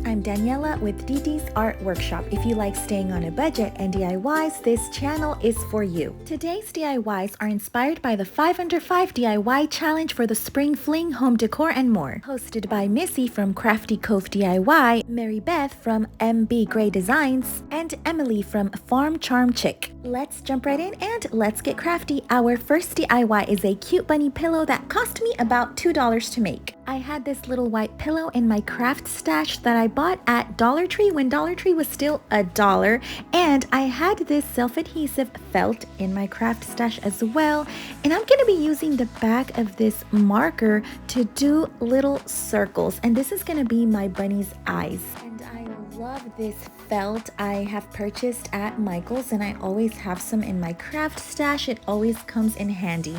I'm Daniela with DD's Art Workshop. If you like staying on a budget and DIYs, this channel is for you. Today's DIYs are inspired by the 5 Under 5 DIY challenge for the Spring Fling home decor and more. Hosted by Missy from Crafty Cove DIY, Mary Beth from MB Gray Designs, and Emily from Farm Charm Chick. Let's jump right in and let's get crafty. Our first DIY is a cute bunny pillow that cost me about $2 to make. I had this little white pillow in my craft stash that I bought at Dollar Tree when Dollar Tree was still $1, and I had this self-adhesive felt in my craft stash as well, and I'm going to be using the back of this marker to do little circles, and this is going to be my bunny's eyes. And I love this felt. I have purchased at Michael's and I always have some in my craft stash. It always comes in handy.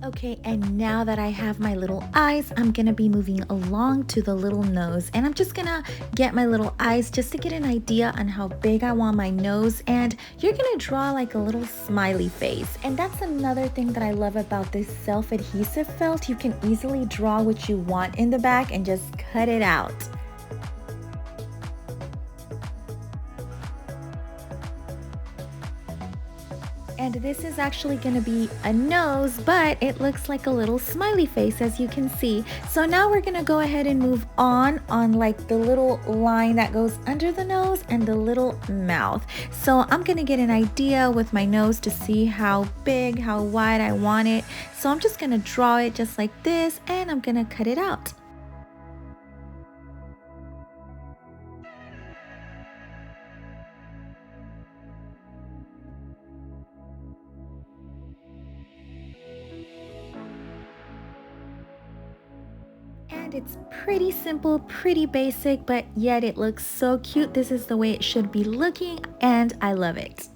Okay, and now that I have my little eyes, I'm gonna be moving along to the little nose, and I'm just gonna get my little eyes just to get an idea on how big I want my nose, and you're gonna draw like a little smiley face. And that's another thing that I love about this self-adhesive felt. You can easily draw what you want in the back and just cut it out. And this is actually going to be a nose, but it looks like a little smiley face, as you can see. So now we're going to go ahead and move on like the little line that goes under the nose and the little mouth. So I'm going to get an idea with my nose to see how big, how wide I want it. So I'm just going to draw it just like this, and I'm going to cut it out. And it's pretty simple, pretty basic, but yet it looks so cute. This is the way it should be looking, and I love it.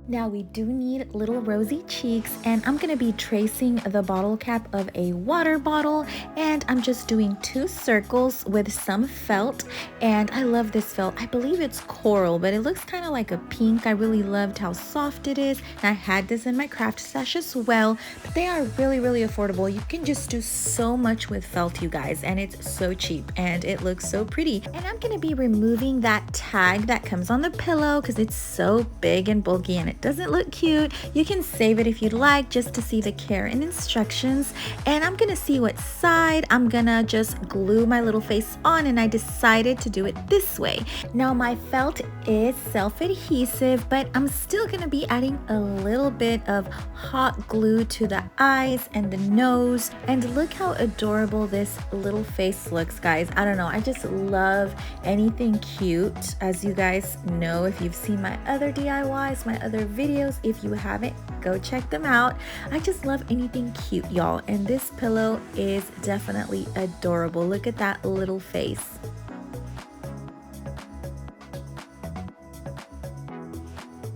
Now we do need little rosy cheeks, and I'm going to be tracing the bottle cap of a water bottle, and I'm just doing 2 circles with some felt. And I love this felt. I believe it's coral, but it looks kind of like a pink. I really loved how soft it is. And I had this in my craft stash as well, but they are really affordable. You can just do so much with felt, you guys, and it's so cheap and it looks so pretty. And I'm going to be removing that tag that comes on the pillow because it's so big and bulky and it doesn't look cute. You can save it if you'd like, just to see the care and instructions. And I'm gonna see what side I'm gonna just glue my little face on, and I decided to do it this way. Now my felt is self-adhesive, but I'm still gonna be adding a little bit of hot glue to the eyes and the nose. And look how adorable this little face looks, guys. I don't know, I just love anything cute. As you guys know, if you've seen my other DIYs, my other videos, if you haven't, go check them out. I just love anything cute, y'all, and this pillow is definitely adorable. Look at that little face.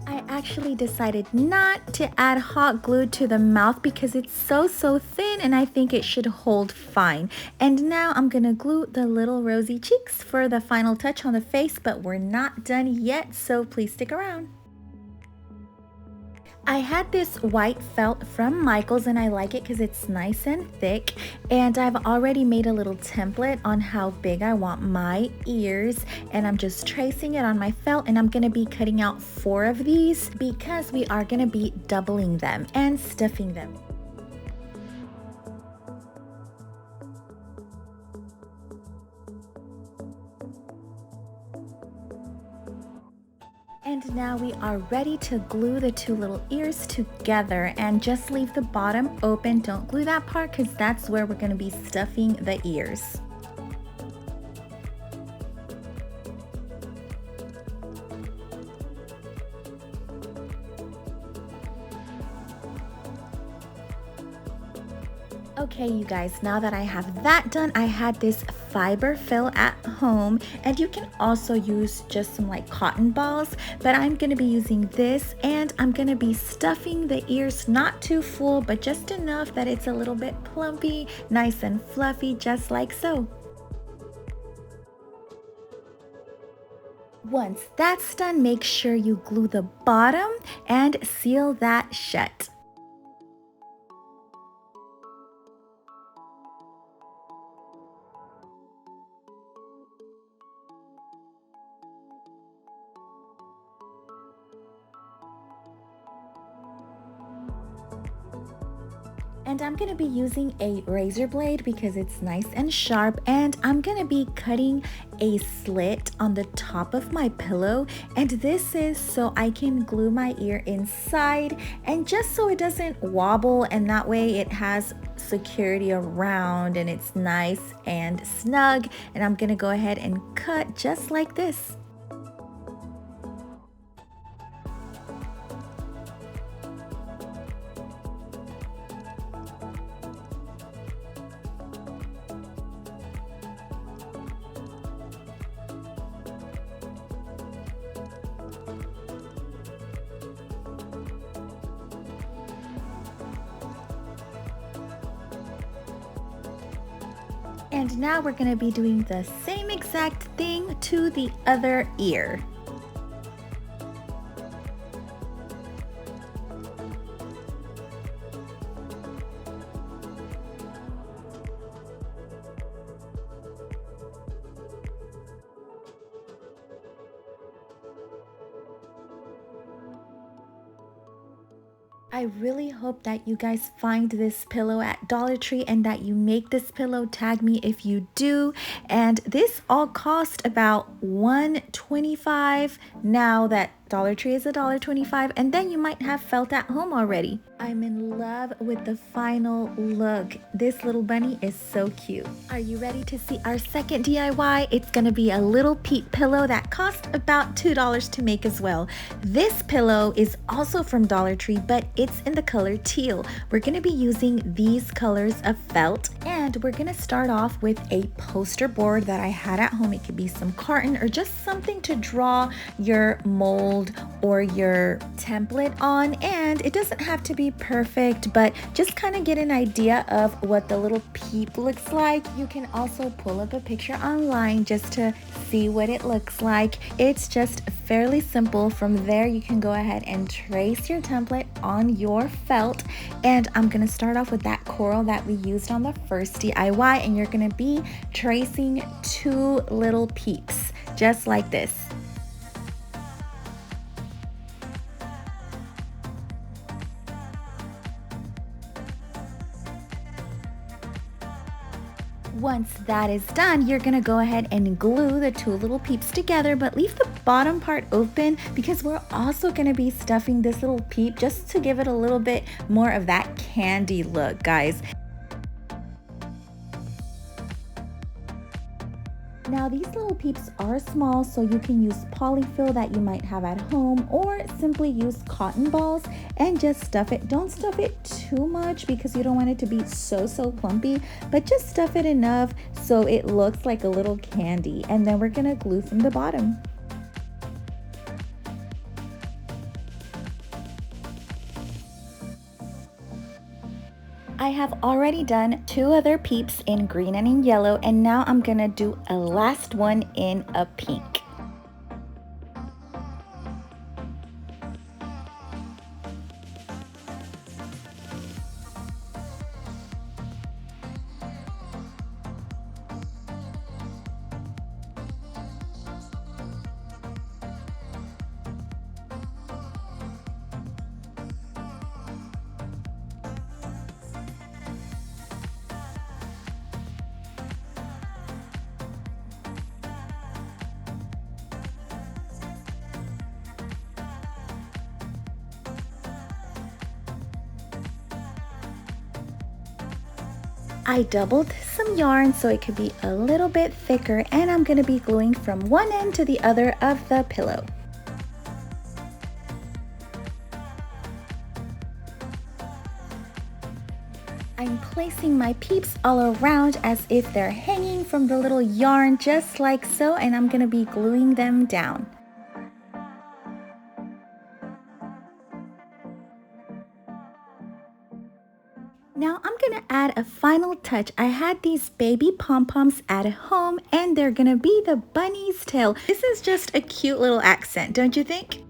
I actually decided not to add hot glue to the mouth because it's so thin, and I think it should hold fine. And now I'm gonna glue the little rosy cheeks for the final touch on the face, but we're not done yet, so please stick around. I had this white felt from Michael's, and I like it because it's nice and thick, and I've already made a little template on how big I want my ears, and I'm just tracing it on my felt, and I'm going to be cutting out 4 of these because we are going to be doubling them and stuffing them. And now we are ready to glue the 2 little ears together, and just leave the bottom open. Don't glue that part because that's where we're going to be stuffing the ears. Okay, you guys, now that I have that done, I had this fiber fill at home, and you can also use just some like cotton balls, but I'm going to be using this, and I'm going to be stuffing the ears not too full, but just enough that it's a little bit plumpy, nice and fluffy, just like so. Once that's done, make sure you glue the bottom and seal that shut. And I'm gonna be using a razor blade because it's nice and sharp, and I'm gonna be cutting a slit on the top of my pillow, and this is so I can glue my ear inside and just so it doesn't wobble, and that way it has security around and it's nice and snug. And I'm gonna go ahead and cut just like this. And now we're going to be doing the same exact thing to the other ear. I really hope that you guys find this pillow at Dollar Tree and that you make this pillow. Tag me if you do. And this all cost about $1.25 now that Dollar Tree is $1.25, and then you might have felt at home already. I'm in love with the final look. This little bunny is so cute. Are you ready to see our second DIY? It's gonna be a little Peep pillow that cost about $2 to make as well. This pillow is also from Dollar Tree, but it's in the color teal. We're gonna be using these colors of felt, and we're gonna start off with a poster board that I had at home. It could be some carton or just something to draw your mold or your template on, and it doesn't have to be perfect, but just kind of get an idea of what the little Peep looks like. You can also pull up a picture online just to see what it looks like. It's just fairly simple. From there you can go ahead and trace your template on your felt, and I'm gonna start off with that coral that we used on the first DIY, and you're gonna be tracing 2 little peeps just like this. Once that is done, you're gonna go ahead and glue the 2 little peeps together, but leave the bottom part open because we're also gonna be stuffing this little peep just to give it a little bit more of that candy look, guys. Now these little peeps are small, so you can use polyfill that you might have at home, or simply use cotton balls and just stuff it. Don't stuff it too much because you don't want it to be so clumpy, but just stuff it enough so it looks like a little candy. And then we're gonna glue from the bottom. I have already done 2 other peeps in green and in yellow, and now I'm gonna do a last one in a pink. I doubled some yarn so it could be a little bit thicker, and I'm going to be gluing from one end to the other of the pillow. I'm placing my peeps all around as if they're hanging from the little yarn, just like so, and I'm going to be gluing them down. Now I'm gonna add a final touch. I had these baby pom-poms at home, and they're gonna be the bunny's tail. This is just a cute little accent, don't you think?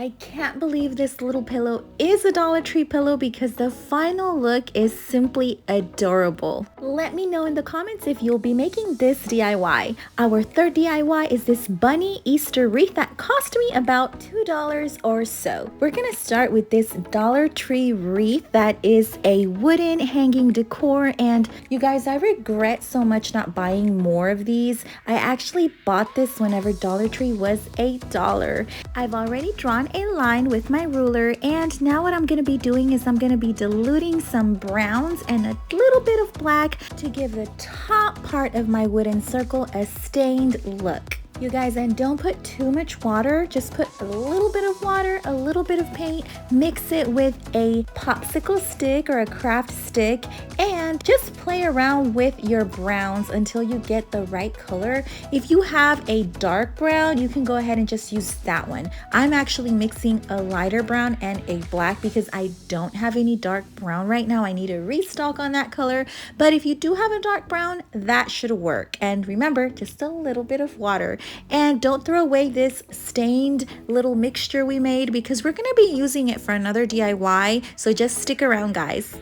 I can't believe this little pillow is a Dollar Tree pillow because the final look is simply adorable. Let me know in the comments if you'll be making this DIY. Our third DIY is this bunny Easter wreath that cost me about $2 or so. We're gonna start with this Dollar Tree wreath that is a wooden hanging decor, and you guys, I regret so much not buying more of these. I actually bought this whenever Dollar Tree was $1. I've already drawn a line with my ruler, and now what I'm going to be doing is I'm going to be diluting some browns and a little bit of black to give the top part of my wooden circle a stained look. You guys, and don't put too much water, just put a little bit of water, a little bit of paint, mix it with a popsicle stick or a craft stick, and just play around with your browns until you get the right color. If you have a dark brown, you can go ahead and just use that one. I'm actually mixing a lighter brown and a black because I don't have any dark brown right now. I need to restock on that color, but if you do have a dark brown, that should work. And remember, just a little bit of water. And don't throw away this stained little mixture we made because we're going to be using it for another DIY, so just stick around, guys.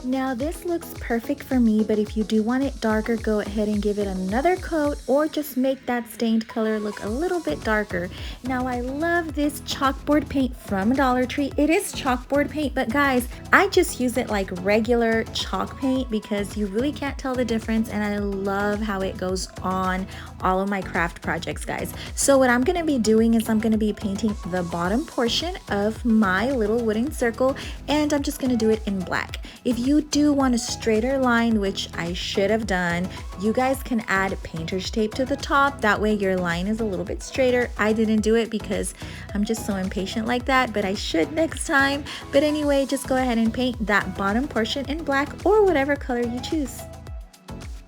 Now this looks perfect for me, but if you do want it darker, go ahead and give it another coat or just make that stained color look a little bit darker. Now I love this chalkboard paint from Dollar Tree. It is chalkboard paint, but guys, I just use it like regular chalk paint because you really can't tell the difference, and I love how it goes on all of my craft projects, guys. So what I'm going to be doing is I'm going to be painting the bottom portion of my little wooden circle, and I'm just going to do it in black. If you do want a straighter line, which I should have done, you guys can add painter's tape to the top. That way your line is a little bit straighter. I didn't do it because I'm just so impatient like that, but I should next time. But anyway, just go ahead and paint that bottom portion in black or whatever color you choose.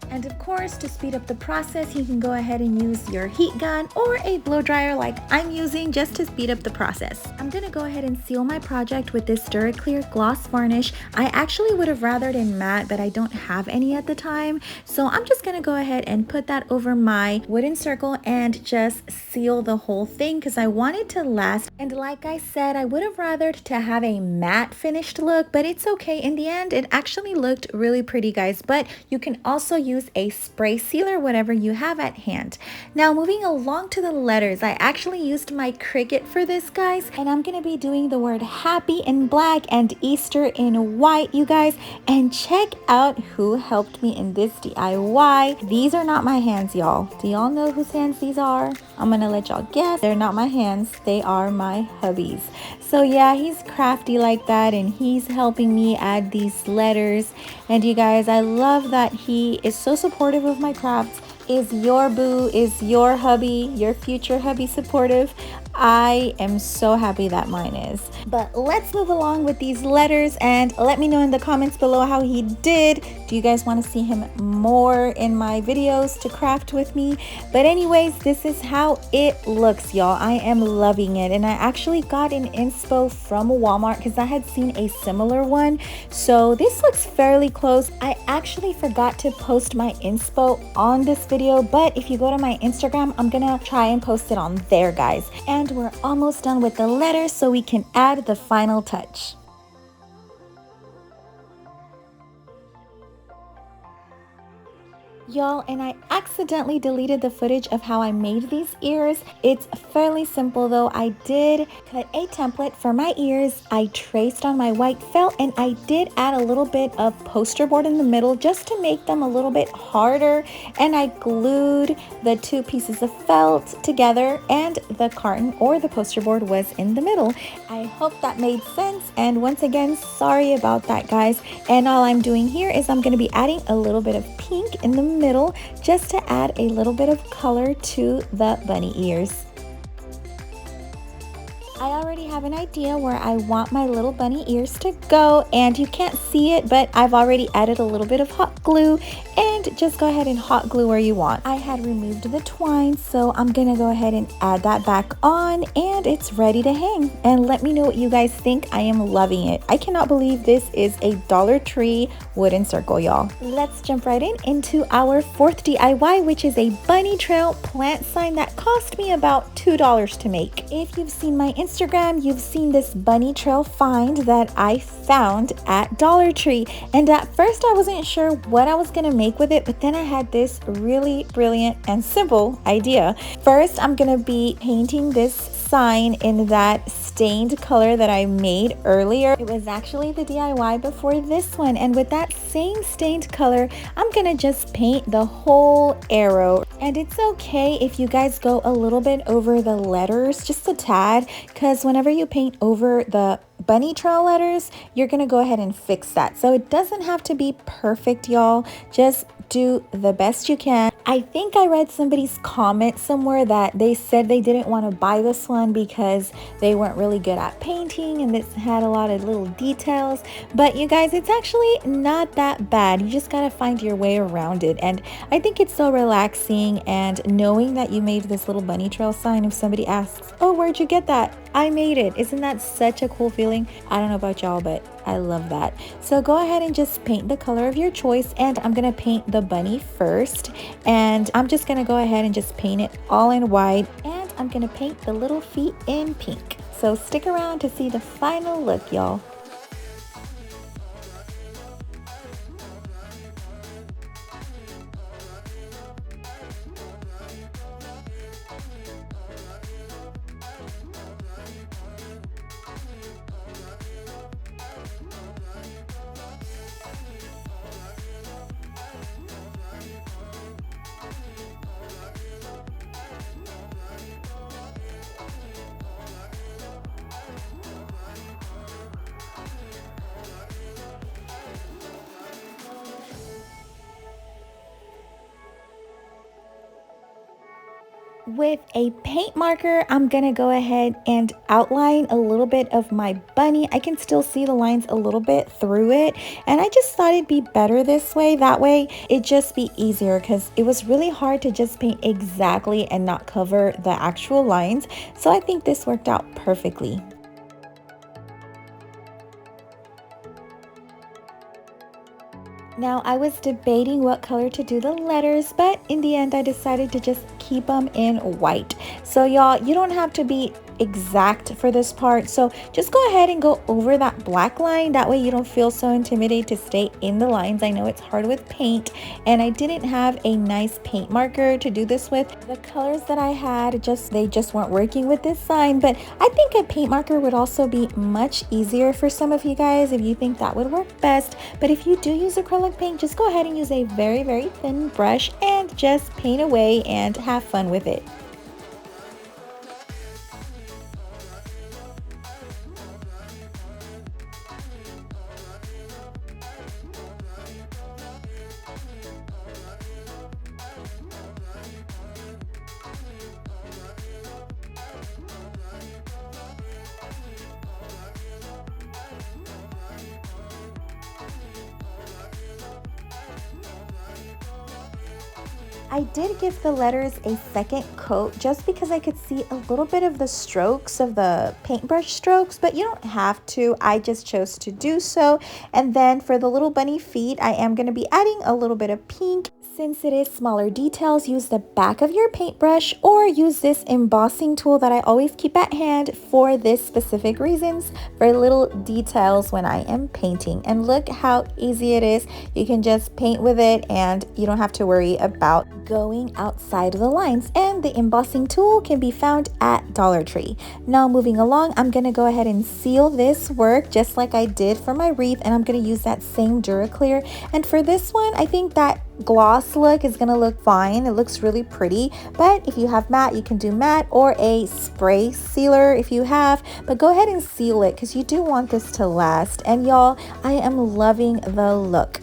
And of course, to speed up the process, you can go ahead and use your heat gun or a blow dryer like I'm using just to speed up the process. I'm gonna go ahead and seal my project with this DuraClear gloss varnish. I actually would have rathered in matte, but I don't have any at the time. So I'm just gonna go ahead and put that over my wooden circle and just seal the whole thing because I want it to last. And like I said, I would have rathered to have a matte finished look, but it's okay. In the end, it actually looked really pretty, guys. But you can also use a spray sealer, whatever you have at hand. Now moving along to the letters, I actually used my Cricut for this, guys, and I'm gonna be doing the word happy in black and Easter in white, you guys. And check out who helped me in this DIY. These are not my hands, y'all. Do y'all know whose hands these are? I'm gonna let y'all guess. They're not my hands, they are my hubby's. So yeah, he's crafty like that, and he's helping me add these letters. And you guys, I love that he is so supportive of my crafts. Is your boo, is your hubby, your future hubby supportive? I am so happy that mine is. But let's move along with these letters and let me know in the comments below how he did. Do you guys want to see him more in my videos to craft with me? But anyways, this is how it looks, y'all. I am loving it, and I actually got an inspo from Walmart because I had seen a similar one. So this looks fairly close. I actually forgot to post my inspo on this video, but if you go to my Instagram, I'm gonna try and post it on there, guys. And we're almost done with the letters, so we can add the final touch. Y'all, and I accidentally deleted the footage of how I made these ears. It's fairly simple though. I did cut a template for my ears. I traced on my white felt, and I did add a little bit of poster board in the middle just to make them a little bit harder. And I glued the two pieces of felt together, and the carton or the poster board was in the middle. I hope that made sense. And once again, sorry about that, guys. And all I'm doing here is I'm going to be adding a little bit of pink in the middle just to add a little bit of color to the bunny ears. I already have an idea where I want my little bunny ears to go, and you can't see it, but I've already added a little bit of hot glue, and and just go ahead and hot glue where you want. I had removed the twine, so I'm gonna go ahead and add that back on, and it's ready to hang. And let me know what you guys think. I am loving it. I cannot believe this is a Dollar Tree wooden circle, y'all. Let's jump right into our fourth DIY, which is a bunny trail plant sign that cost me about $2 to make. If you've seen my Instagram, you've seen this bunny trail find that I found at Dollar Tree, and at first I wasn't sure what I was gonna make with it, but then I had this really brilliant and simple idea. First, I'm gonna be painting this sign in that stained color that I made earlier. It was actually the DIY before this one, and with that same stained color, I'm gonna just paint the whole arrow. And it's okay if you guys go a little bit over the letters, just a tad, because whenever you paint over the bunny trail letters, you're gonna go ahead and fix that. So it doesn't have to be perfect, y'all. Just do the best you can. I think I read somebody's comment somewhere that they said they didn't want to buy this one because they weren't really good at painting and this had a lot of little details. But you guys, it's actually not that bad. You just gotta find your way around it. And I think it's so relaxing, and knowing that you made this little bunny trail sign, if somebody asks, oh, where'd you get that? I made it. Isn't that such a cool feeling? I don't know about y'all, but I love that. So go ahead and just paint the color of your choice, and I'm gonna paint the bunny first, and I'm just gonna go ahead and just paint it all in white, and I'm gonna paint the little feet in pink. So stick around to see the final look, y'all. With a paint marker, I'm gonna go ahead and outline a little bit of my bunny. I can still see the lines a little bit through it, and I just thought it'd be better this way. That way it'd just be easier, because it was really hard to just paint exactly and not cover the actual lines. So I think this worked out perfectly. Now, I was debating what color to do the letters, but in the end I decided to just keep them in white. So y'all, you don't have to be exact for this part, so just go ahead and go over that black line. That way you don't feel so intimidated to stay in the lines. I know it's hard with paint, and I didn't have a nice paint marker to do this with. The colors that I had, they just weren't working with this sign, but I think a paint marker would also be much easier for some of you guys if you think that would work best. But if you do use acrylic paint, just go ahead and use a very thin brush and just paint away and have fun with it. I did give the letters a second coat just because I could see a little bit of the strokes of the paintbrush strokes, but you don't have to. I just chose to do so. And then for the little bunny feet, I am going to be adding a little bit of pink. Since it is smaller details, use the back of your paintbrush or use this embossing tool that I always keep at hand for this specific reasons, for little details when I am painting. And look how easy it is. You can just paint with it and you don't have to worry about going outside of the lines. And the embossing tool can be found at Dollar Tree. Now moving along, I'm going to go ahead and seal this work just like I did for my wreath, and I'm going to use that same Duraclear. And for this one, I think that gloss look is gonna look fine. It looks really pretty, but if you have matte, you can do matte or a spray sealer if you have, but go ahead and seal it because you do want this to last. And y'all, I am loving the look.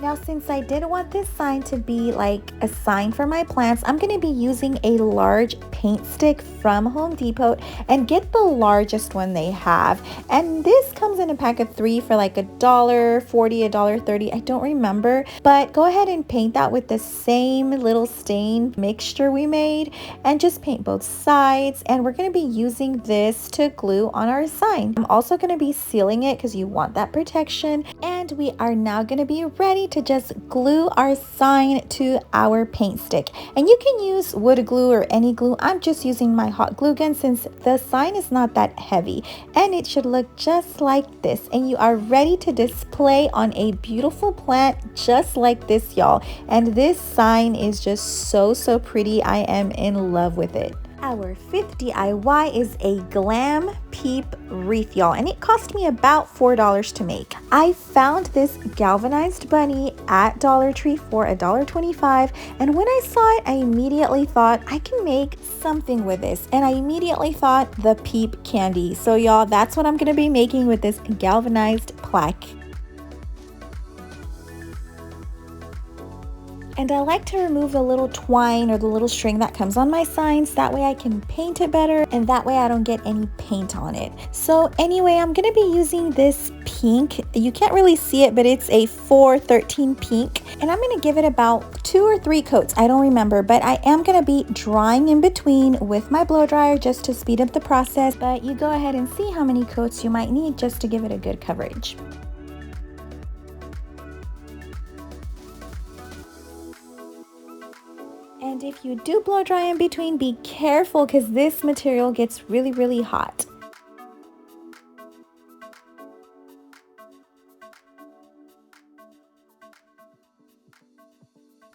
Now, since I did want this sign to be like a sign for my plants, I'm going to be using a large paint stick from Home Depot and get the largest one they have. And this comes in a pack of 3 for like $1.40, $1.30, I don't remember. But go ahead and paint that with the same little stain mixture we made and just paint both sides. And we're going to be using this to glue on our sign. I'm also going to be sealing it because you want that protection. And we are now going to be ready to just glue our sign to our paint stick. And you can use wood glue or any glue. I'm just using my hot glue gun since the sign is not that heavy, and it should look just like this. And you are ready to display on a beautiful plant just like this, y'all. And this sign is just so pretty. I am in love with it. Our fifth DIY is a Glam Peep wreath, y'all, and it cost me about $4 to make. I found this galvanized bunny at Dollar Tree for $1.25, and when I saw it, I immediately thought I can make something with this, and I immediately thought the Peep candy. So y'all, that's what I'm going to be making with this galvanized plaque. And I like to remove the little twine or the little string that comes on my signs. That way I can paint it better, and that way I don't get any paint on it. So anyway, I'm going to be using this pink. You can't really see it, but it's a 413 pink. And I'm going to give it about 2 or 3 coats. I don't remember, but I am going to be drying in between with my blow dryer just to speed up the process. But you go ahead and see how many coats you might need just to give it a good coverage. And if you do blow dry in between, be careful because this material gets really hot.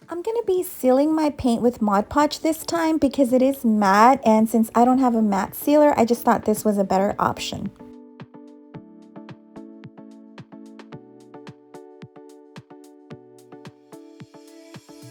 I'm going to be sealing my paint with Mod Podge this time because it is matte, and since I don't have a matte sealer, I just thought this was a better option.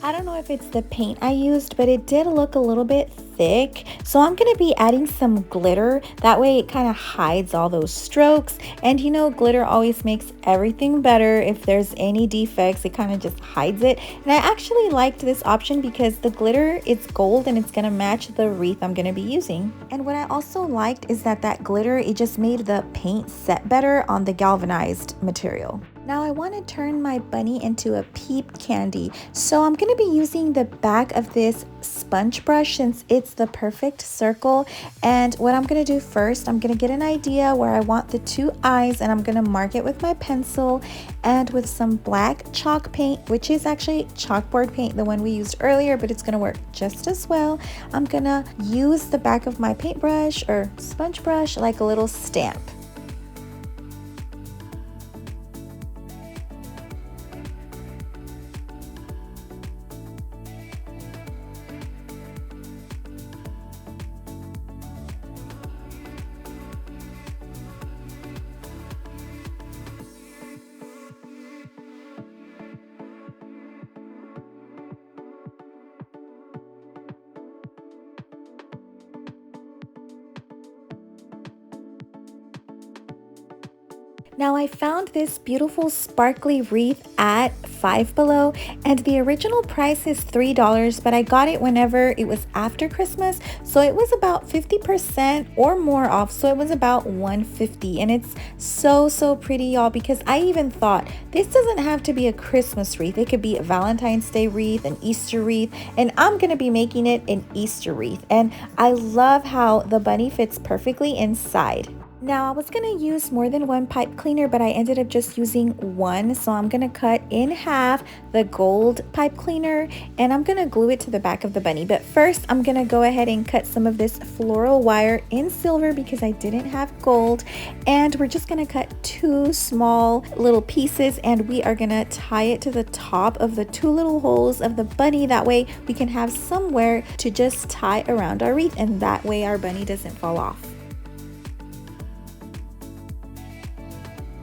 I don't know if it's the paint I used, but it did look a little bit thick. So I'm going to be adding some glitter. That way it kind of hides all those strokes. And you know, glitter always makes everything better. If there's any defects, it kind of just hides it. And I actually liked this option because the glitter, it's gold and it's going to match the wreath I'm going to be using. And what I also liked is that glitter, it just made the paint set better on the galvanized material. Now I want to turn my bunny into a Peep candy, so I'm going to be using the back of this sponge brush since it's the perfect circle. And what I'm going to do first, I'm going to get an idea where I want the 2 eyes, and I'm going to mark it with my pencil and with some black chalk paint, which is actually chalkboard paint, the one we used earlier, but it's going to work just as well. I'm going to use the back of my paintbrush or sponge brush like a little stamp. Now I found this beautiful sparkly wreath at Five Below, and the original price is $3, but I got it whenever it was after Christmas, so it was about 50% or more off, so it was about $150, and it's so pretty, y'all, because I even thought this doesn't have to be a Christmas wreath. It could be a Valentine's Day wreath, an Easter wreath, and I'm gonna be making it an Easter wreath. And I love how the bunny fits perfectly inside. Now I was going to use more than one pipe cleaner, but I ended up just using one. So I'm going to cut in half the gold pipe cleaner and I'm going to glue it to the back of the bunny. But first I'm going to go ahead and cut some of this floral wire in silver because I didn't have gold. And we're just going to cut 2 small little pieces and we are going to tie it to the top of the 2 little holes of the bunny. That way we can have somewhere to just tie around our wreath, and that way our bunny doesn't fall off.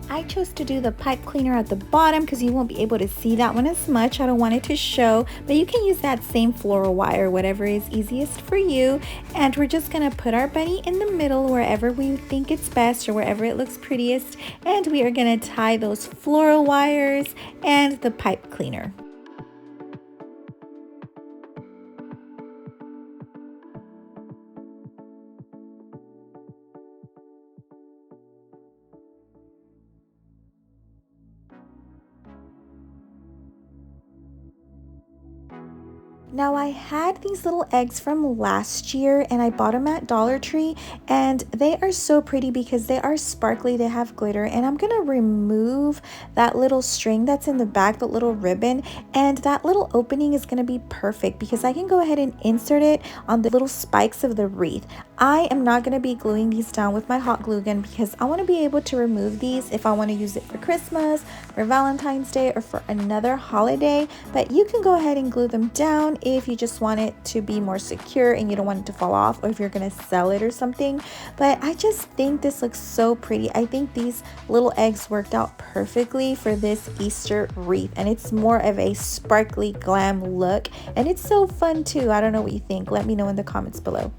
I chose to do the pipe cleaner at the bottom because you won't be able to see that one as much. I don't want it to show, but you can use that same floral wire, whatever is easiest for you. And we're just going to put our bunny in the middle wherever we think it's best or wherever it looks prettiest. And we are going to tie those floral wires and the pipe cleaner. Now I had these little eggs from last year and I bought them at Dollar Tree, and they are so pretty because they are sparkly, they have glitter, and I'm gonna remove that little string that's in the back, the little ribbon, and that little opening is gonna be perfect because I can go ahead and insert it on the little spikes of the wreath. I am not gonna be gluing these down with my hot glue gun because I wanna be able to remove these if I wanna use it for Christmas, for Valentine's Day, or for another holiday, but you can go ahead and glue them down if you just want it to be more secure and you don't want it to fall off, or if you're gonna sell it or something. But I just think this looks so pretty. I think these little eggs worked out perfectly for this Easter wreath, and it's more of a sparkly glam look, and it's so fun too. I don't know what you think. Let me know in the comments below.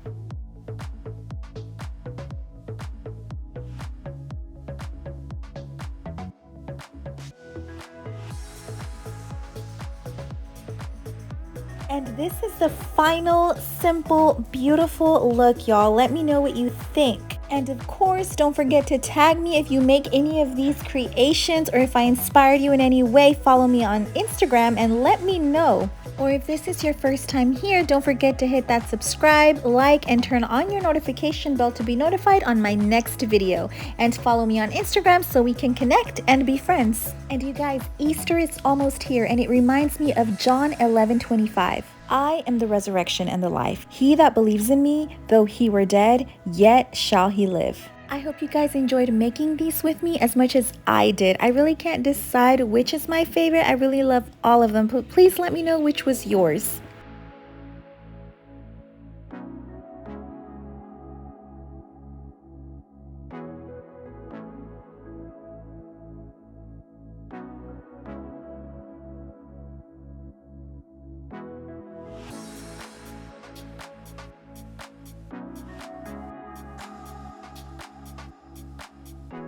And this is the final, simple, beautiful look, y'all. Let me know what you think. And of course, don't forget to tag me if you make any of these creations, or if I inspired you in any way. Follow me on Instagram and let me know. Or if this is your first time here, don't forget to hit that subscribe, like, and turn on your notification bell to be notified on my next video. And follow me on Instagram so we can connect and be friends. And you guys, Easter is almost here, and it reminds me of John 11:25. I am the resurrection and the life. He that believes in me, though he were dead, yet shall he live. I hope you guys enjoyed making these with me as much as I did. I really can't decide which is my favorite. I really love all of them, but please let me know which was yours.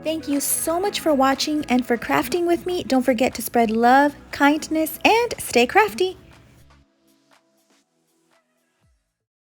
Thank you so much for watching and for crafting with me. Don't forget to spread love, kindness, and stay crafty.